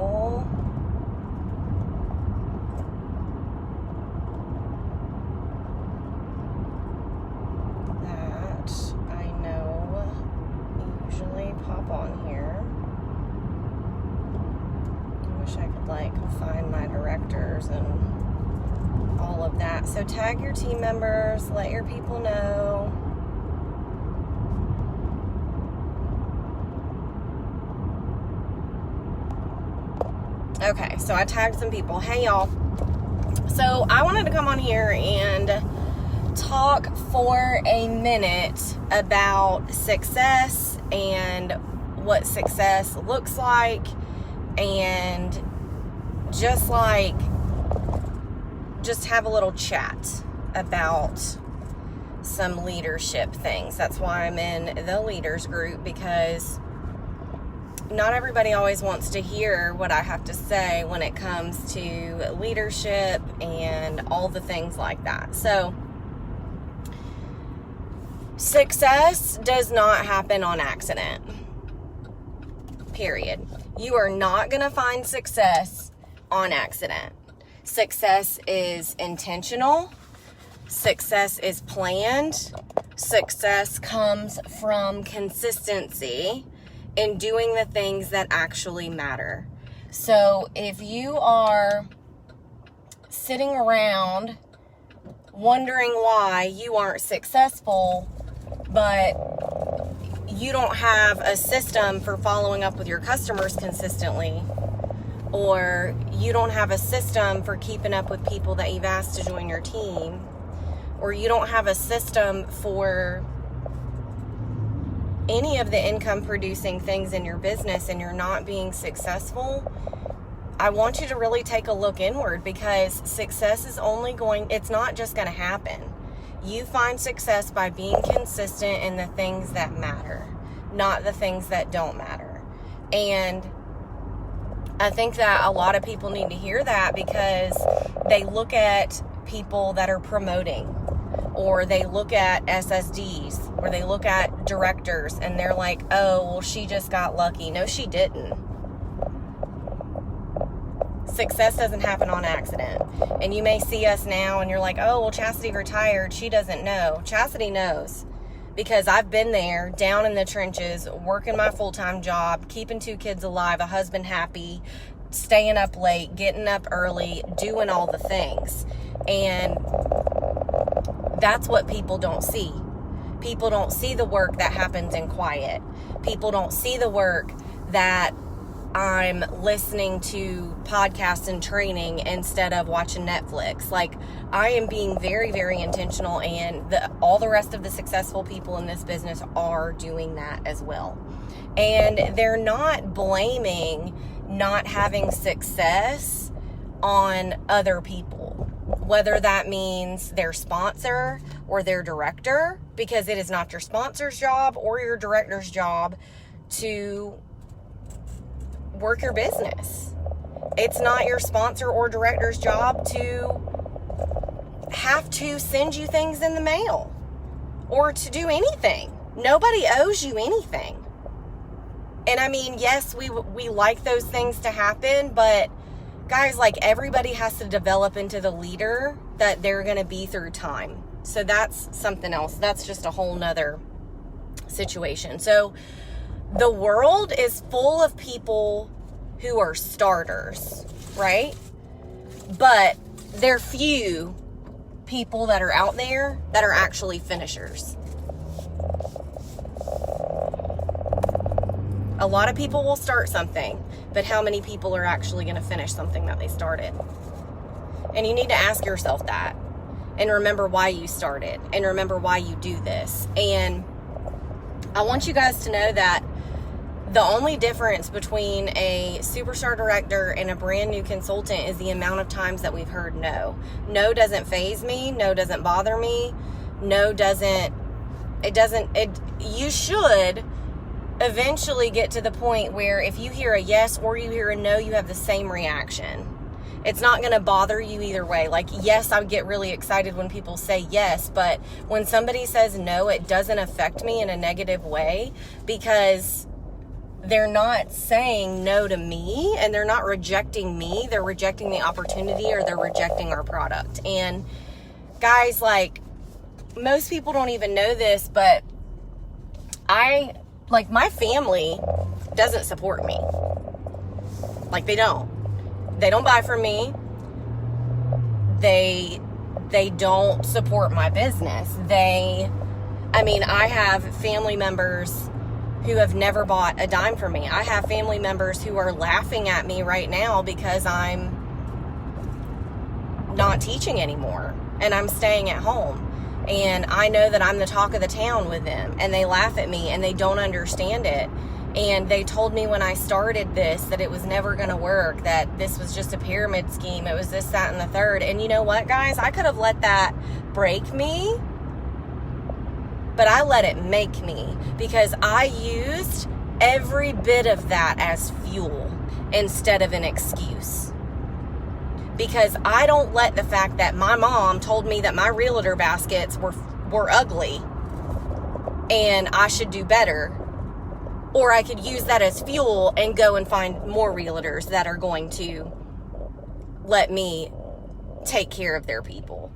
people that I know usually pop on here. I wish I could find my directors and all of that. So tag your team members, let your people know. Okay, so I tagged some people. Hey, y'all. So I wanted to come on here and talk for a minute about success and what success looks like, and just have a little chat about some leadership things. That's why I'm in the leaders group, because not everybody always wants to hear what I have to say when it comes to leadership and all the things like that. So, success does not happen on accident. Period. You are not going to find success on accident. Success is intentional. Success is planned. Success comes from consistency in doing the things that actually matter. So if you are sitting around wondering why you aren't successful, but you don't have a system for following up with your customers consistently, or you don't have a system for keeping up with people that you've asked to join your team, or you don't have a system for any of the income producing things in your business, and you're not being successful, I want you to really take a look inward, because success is it's not just going to happen. You find success by being consistent in the things that matter, not the things that don't matter. And I think that a lot of people need to hear that, because they look at people that are promoting, or they look at SSDs, or they look at directors, and they're like, oh, well, she just got lucky. No, she didn't. Success doesn't happen on accident. And you may see us now and you're like, oh, well, Chastity retired. She doesn't know. Chastity knows, because I've been there down in the trenches, working my full-time job, keeping 2 kids alive, a husband happy, staying up late, getting up early, doing all the things. And that's what people don't see. People don't see the work that happens in quiet. People don't see the work that I'm listening to podcasts and training instead of watching Netflix. I am being very, very intentional, and all the rest of the successful people in this business are doing that as well. And they're not blaming not having success on other people, whether that means their sponsor or their director, because it is not your sponsor's job or your director's job to work your business. It's not your sponsor or director's job to have to send you things in the mail or to do anything. Nobody owes you anything. And I mean, yes, we like those things to happen, but guys, everybody has to develop into the leader that they're going to be through time. So that's something else. That's just a whole nother situation. So the world is full of people who are starters, right? But there are few people that are out there that are actually finishers. A lot of people will start something, but how many people are actually going to finish something that they started? And you need to ask yourself that, and remember why you started, and remember why you do this. And I want you guys to know that the only difference between a superstar director and a brand new consultant is the amount of times that we've heard no. No doesn't faze me. No doesn't bother me. You should eventually get to the point where if you hear a yes or you hear a no, you have the same reaction. It's not going to bother you either way. Yes, I get really excited when people say yes, but when somebody says no, it doesn't affect me in a negative way, because they're not saying no to me, and they're not rejecting me. They're rejecting the opportunity, or they're rejecting our product. And guys, like, most people don't even know this, but my family doesn't support me. Like, they don't buy from me. They don't support my business. I have family members who have never bought a dime from me. I have family members who are laughing at me right now because I'm not teaching anymore and I'm staying at home. And I know that I'm the talk of the town with them, and they laugh at me and they don't understand it. And they told me when I started this that it was never going to work, that this was just a pyramid scheme. It was this, that, and the third. And you know what, guys? I could have let that break me, but I let it make me, because I used every bit of that as fuel instead of an excuse. Because I don't let the fact that my mom told me that my realtor baskets were ugly and I should do better, or I could use that as fuel and go and find more realtors that are going to let me take care of their people.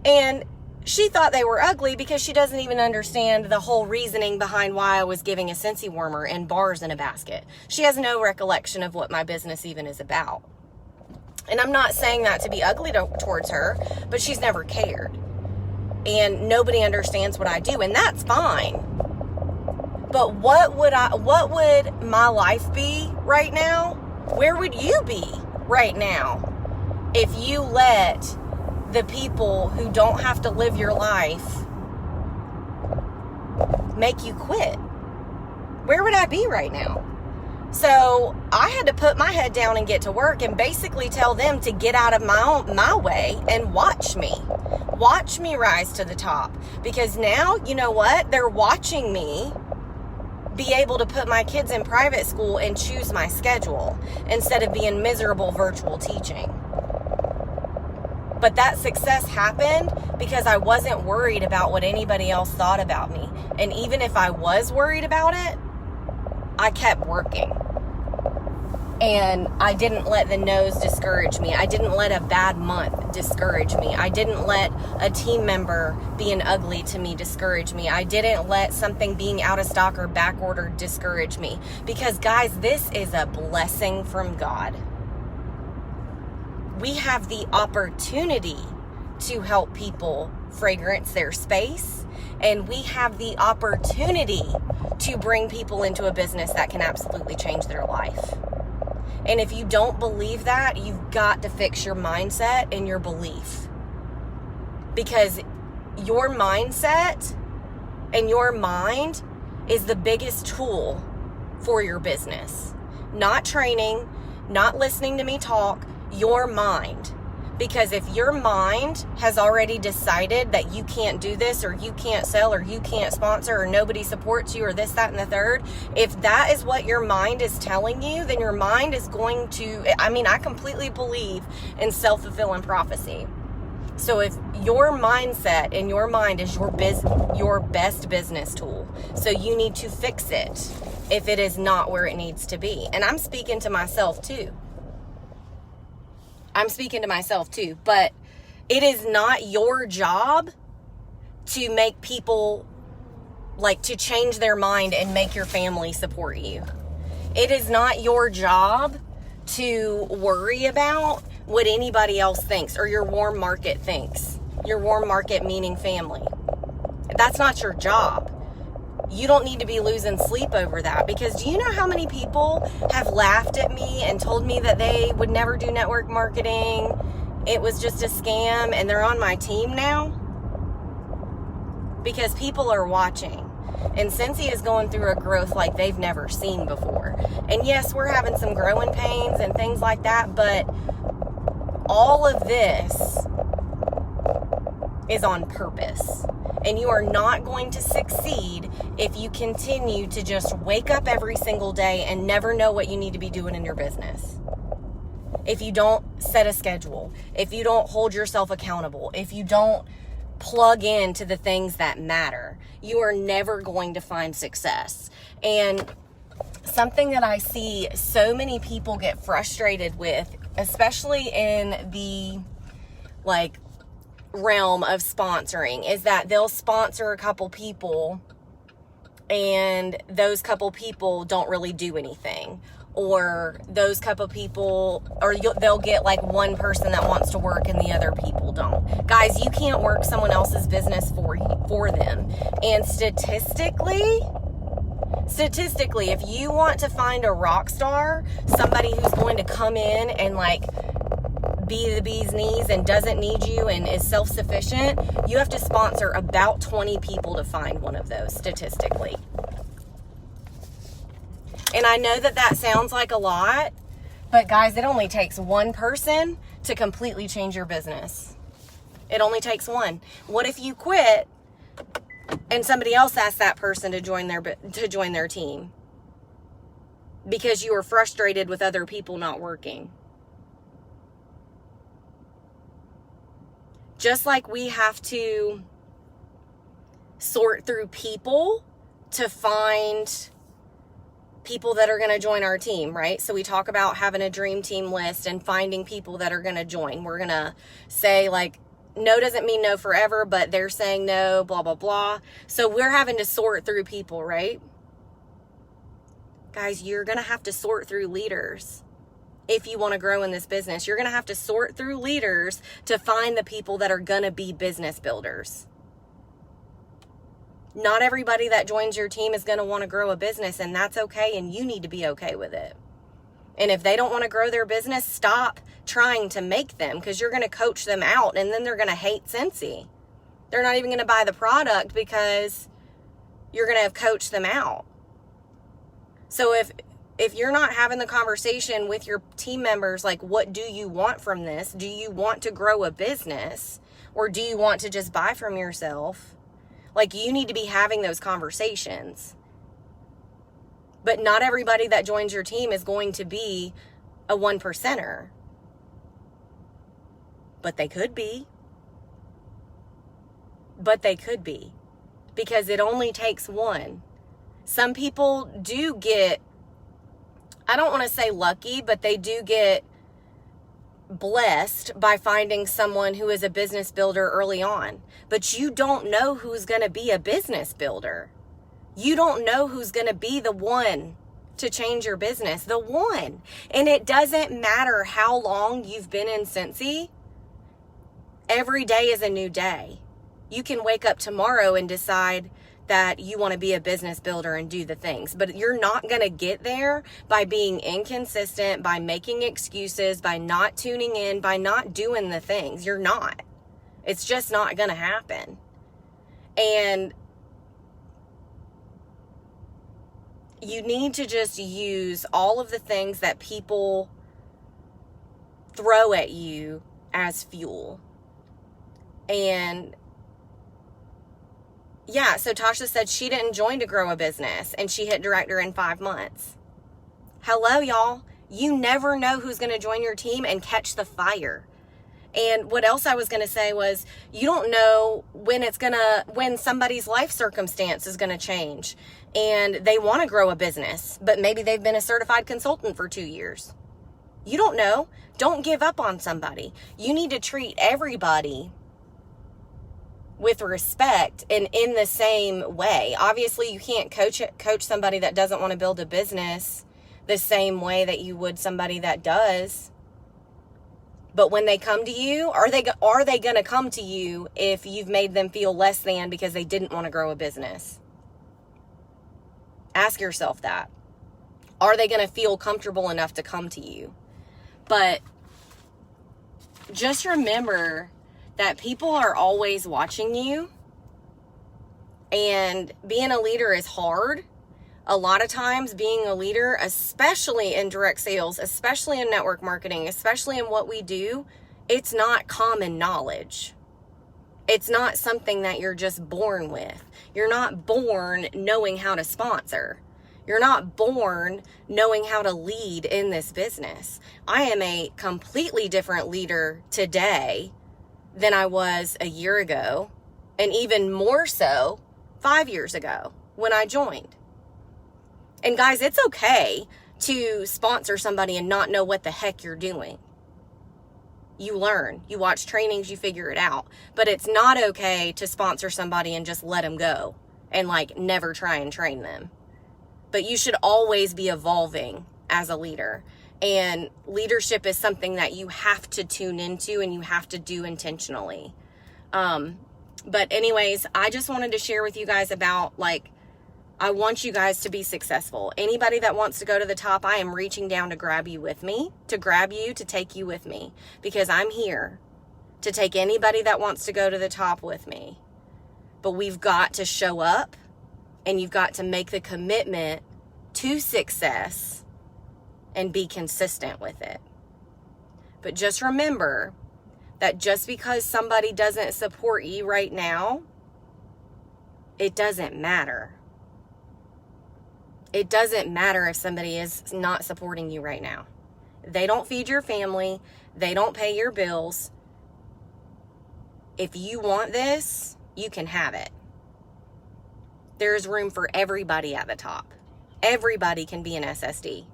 And she thought they were ugly because she doesn't even understand the whole reasoning behind why I was giving a Scentsy warmer and bars in a basket. She has no recollection of what my business even is about. And I'm not saying that to be ugly towards her, but she's never cared. And nobody understands what I do, and that's fine. But what would my life be right now? Where would you be right now if you let the people who don't have to live your life make you quit? Where would I be right now? So I had to put my head down and get to work and basically tell them to get out of my way and watch me rise to the top. Because now, you know what? They're watching me be able to put my kids in private school and choose my schedule instead of being miserable virtual teaching. But that success happened because I wasn't worried about what anybody else thought about me. And even if I was worried about it, I kept working. And I didn't let the no's discourage me. I didn't let a bad month discourage me. I didn't let a team member being ugly to me discourage me. I didn't let something being out of stock or back ordered discourage me. Because guys, this is a blessing from God. We have the opportunity to help people fragrance their space, and we have the opportunity to bring people into a business that can absolutely change their life. And if you don't believe that, you've got to fix your mindset and your belief. Because your mindset and your mind is the biggest tool for your business. Not training, not listening to me talk, your mind. Because if your mind has already decided that you can't do this, or you can't sell, or you can't sponsor, or nobody supports you, or this, that, and the third, if that is what your mind is telling you, then your mind is going to, I completely believe in self-fulfilling prophecy. So if your mindset and your mind is your best business tool, so you need to fix it if it is not where it needs to be. And I'm speaking to myself too. But it is not your job to make people, to change their mind and make your family support you. It is not your job to worry about what anybody else thinks or your warm market thinks. Your warm market meaning family. That's not your job. You don't need to be losing sleep over that, because do you know how many people have laughed at me and told me that they would never do network marketing? It was just a scam, and they're on my team now? Because people are watching. And Scentsy is going through a growth like they've never seen before. And yes, we're having some growing pains and things like that, but all of this is on purpose. And you are not going to succeed if you continue to just wake up every single day and never know what you need to be doing in your business. If you don't set a schedule, if you don't hold yourself accountable, if you don't plug into the things that matter, you are never going to find success. And something that I see so many people get frustrated with, especially in the like realm of sponsoring, is that they'll sponsor a couple people and those couple people don't really do anything, or those couple people, or they'll get like one person that wants to work and the other people don't. Guys, you can't work someone else's business for them. And statistically, if you want to find a rock star, somebody who's going to come in and like be the bee's knees and doesn't need you and is self-sufficient, you have to sponsor about 20 people to find one of those, statistically. And I know that sounds like a lot, but guys, it only takes one person to completely change your business. It only takes one. What if you quit and somebody else asks that person to join their team because you were frustrated with other people not working? Just like we have to sort through people to find people that are going to join our team, right? So we talk about having a dream team list and finding people that are going to join. We're going to say like, no doesn't mean no forever, but they're saying no, blah, blah, blah. So we're having to sort through people, right? Guys, you're going to have to sort through leaders. If you want to grow in this business, you're going to have to sort through leaders to find the people that are going to be business builders. Not everybody that joins your team is going to want to grow a business, and that's okay, and you need to be okay with it. And if they don't want to grow their business, stop trying to make them, because you're going to coach them out, and then they're going to hate Scentsy. They're not even going to buy the product because you're going to have coached them out. So if you're not having the conversation with your team members, like, what do you want from this? Do you want to grow a business, or do you want to just buy from yourself? Like, you need to be having those conversations. But not everybody that joins your team is going to be a 1%er. But they could be. Because it only takes one. Some people do get, I don't want to say lucky, but they do get blessed by finding someone who is a business builder early on. But you don't know who's going to be a business builder. You don't know who's going to be the one to change your business. The one. And it doesn't matter how long you've been in Scentsy. Every day is a new day. You can wake up tomorrow and decide that you want to be a business builder and do the things. But you're not going to get there by being inconsistent, by making excuses, by not tuning in, by not doing the things. You're not. It's just not going to happen. And you need to just use all of the things that people throw at you as fuel. And yeah, so Tasha said she didn't join to grow a business and she hit director in 5 months. Hello, y'all. You never know who's going to join your team and catch the fire. And what else I was going to say was, you don't know when somebody's life circumstance is going to change and they want to grow a business, but maybe they've been a certified consultant for 2 years. You don't know. Don't give up on somebody. You need to treat everybody with respect and in the same way. Obviously, you can't coach somebody that doesn't want to build a business the same way that you would somebody that does. But when they come to you, are they going to come to you if you've made them feel less than because they didn't want to grow a business? Ask yourself that. Are they going to feel comfortable enough to come to you? But just remember that people are always watching you, and being a leader is hard. A lot of times being a leader, especially in direct sales, especially in network marketing, especially in what we do, it's not common knowledge. It's not something that you're just born with. You're not born knowing how to sponsor. You're not born knowing how to lead in this business. I am a completely different leader today than I was a year ago, and even more so 5 years ago when I joined. And guys, it's okay to sponsor somebody and not know what the heck you're doing. You learn, you watch trainings, you figure it out. But it's not okay to sponsor somebody and just let them go and like never try and train them. But you should always be evolving as a leader. And leadership is something that you have to tune into and you have to do intentionally. But anyways, I just wanted to share with you guys about, like, I want you guys to be successful. Anybody that wants to go to the top, I am reaching down to grab you with me, to take you with me, because I'm here to take anybody that wants to go to the top with me. But we've got to show up, and you've got to make the commitment to success and be consistent with it. But just remember that just because somebody doesn't support you right now, it doesn't matter. It doesn't matter if somebody is not supporting you right now. They don't feed your family. They don't pay your bills. If you want this, you can have it. There's room for everybody at the top. Everybody can be an SSD.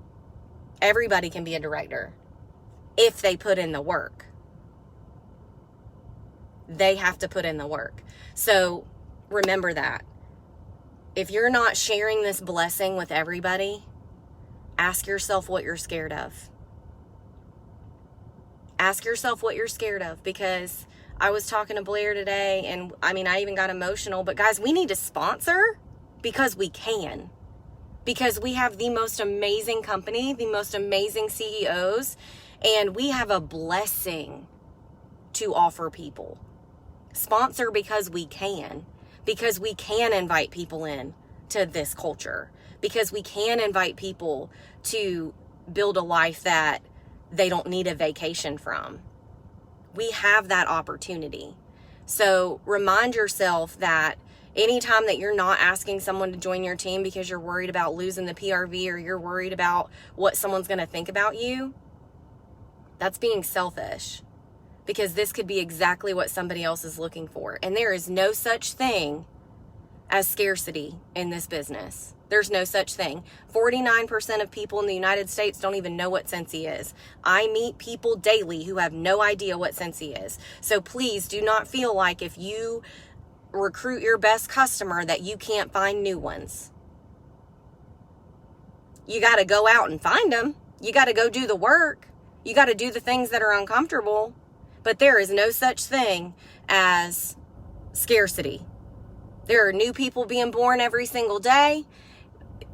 Everybody can be a director if they put in the work. They have to put in the work. So remember that. If you're not sharing this blessing with everybody, ask yourself what you're scared of. Ask yourself what you're scared of, because I was talking to Blair today, and I even got emotional, but guys, we need to sponsor because we can. Because we have the most amazing company, the most amazing CEOs, and we have a blessing to offer people. Sponsor because we can. Because we can invite people in to this culture. Because we can invite people to build a life that they don't need a vacation from. We have that opportunity. So remind yourself that anytime that you're not asking someone to join your team because you're worried about losing the PRV or you're worried about what someone's going to think about you, that's being selfish. Because this could be exactly what somebody else is looking for. And there is no such thing as scarcity in this business. There's no such thing. 49% of people in the United States don't even know what Scentsy is. I meet people daily who have no idea what Scentsy is. So please do not feel like if you recruit your best customer that you can't find new ones. You got to go out and find them. You got to go do the work. You got to do the things that are uncomfortable. But there is no such thing as scarcity. There are new people being born every single day.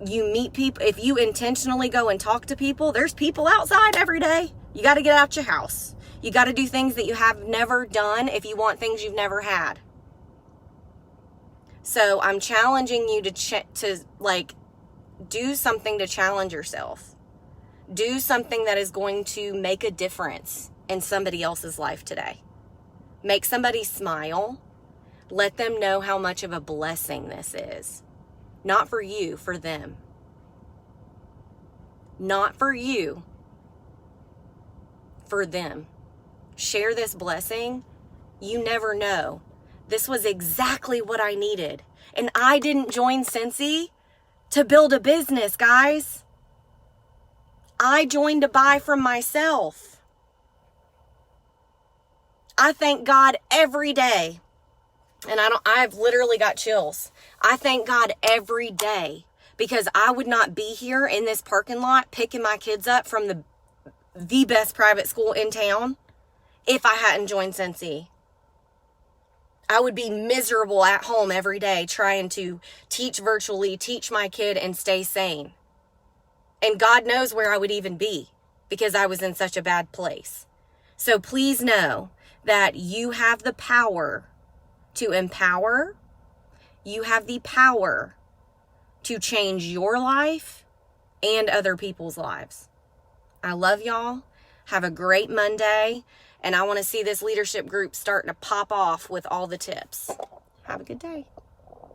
You meet people. If you intentionally go and talk to people, there's people outside every day. You got to get out your house. You got to do things that you have never done if you want things you've never had. So I'm challenging you to do something to challenge yourself. Do something that is going to make a difference in somebody else's life today. Make somebody smile. Let them know how much of a blessing this is. Not for you, for them. Not for you, for them. Share this blessing. You never know. This was exactly what I needed. And I didn't join Scentsy to build a business, guys. I joined to buy from myself. I thank God every day. And I've literally got chills. I thank God every day because I would not be here in this parking lot picking my kids up from the best private school in town if I hadn't joined Scentsy. I would be miserable at home every day trying to teach virtually, teach my kid, and stay sane. And God knows where I would even be because I was in such a bad place. So please know that you have the power to empower. You have the power to change your life and other people's lives. I love y'all. Have a great Monday. And I want to see this leadership group starting to pop off with all the tips. Have a good day.